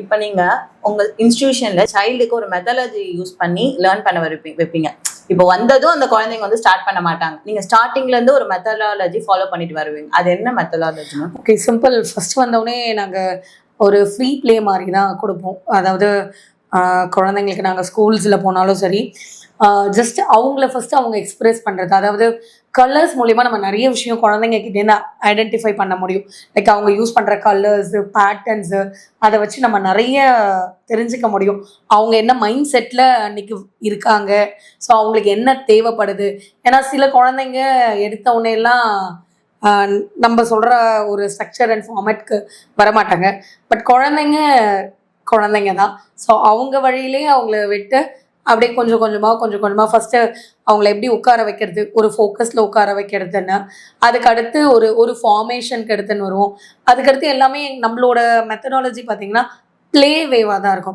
இப்ப நீங்க உங்க இன்ஸ்டிடியூஷன்ல சைல்டுக்கு ஒரு மெத்தடாலஜி யூஸ் பண்ணி லேர்ன் பண்ண வைப்பீங்க. இப்போ வந்ததும் அந்த குழந்தைங்க வந்து ஸ்டார்ட் பண்ண மாட்டாங்க. நீங்க ஸ்டார்டிங்ல இருந்து ஒரு மெத்தடாலஜி ஃபாலோ பண்ணிட்டு வருவீங்க. அது என்ன மெத்தடாலஜினா? Okay, simple. ஃபர்ஸ்ட் வந்தோடனே நாங்கள் ஒரு ஃப்ரீ ப்ளே மாதிரி தான் கொடுப்போம். அதாவது குழந்தைங்களுக்கு நாங்கள் ஸ்கூல்ஸில் போனாலும் சரி, ஜஸ்ட் அவங்கள ஃபஸ்ட்டு அவங்க எக்ஸ்ப்ரெஸ் பண்ணுறது. அதாவது கலர்ஸ் மூலிமா நம்ம நிறைய விஷயம் குழந்தைங்க கிட்டேருந்து ஐடென்டிஃபை பண்ண முடியும். லைக் அவங்க யூஸ் பண்ணுற கலர்ஸு, பேட்டர்ன்ஸு, அதை வச்சு நம்ம நிறைய தெரிஞ்சுக்க முடியும். அவங்க என்ன மைண்ட் செட்டில் அன்றைக்கி இருக்காங்க, ஸோ அவங்களுக்கு என்ன தேவைப்படுது. ஏன்னா சில குழந்தைங்க எடுத்த உடனேலாம் நம்ம சொல்கிற ஒரு ஸ்ட்ரக்சர் அண்ட் ஃபார்மேட்க்கு வரமாட்டாங்க. பட் குழந்தைங்க குழந்தைங்க தான். ஸோ அவங்க வழியிலே அவங்கள விட்டு அப்படியே கொஞ்சம் கொஞ்சமாக ஃபஸ்ட்டு அவங்கள எப்படி உட்கார வைக்கிறது, ஒரு ஃபோக்கஸில் உட்கார வைக்கிறதுன்னு, அதுக்கு அடுத்து ஒரு ஒரு ஃபார்மேஷனுக்கு எடுத்துன்னு வருவோம். அதுக்கடுத்து எல்லாமே நம்மளோட மெத்தடாலஜி பார்த்திங்கன்னா ப்ளே வேவாக தான் இருக்கும்.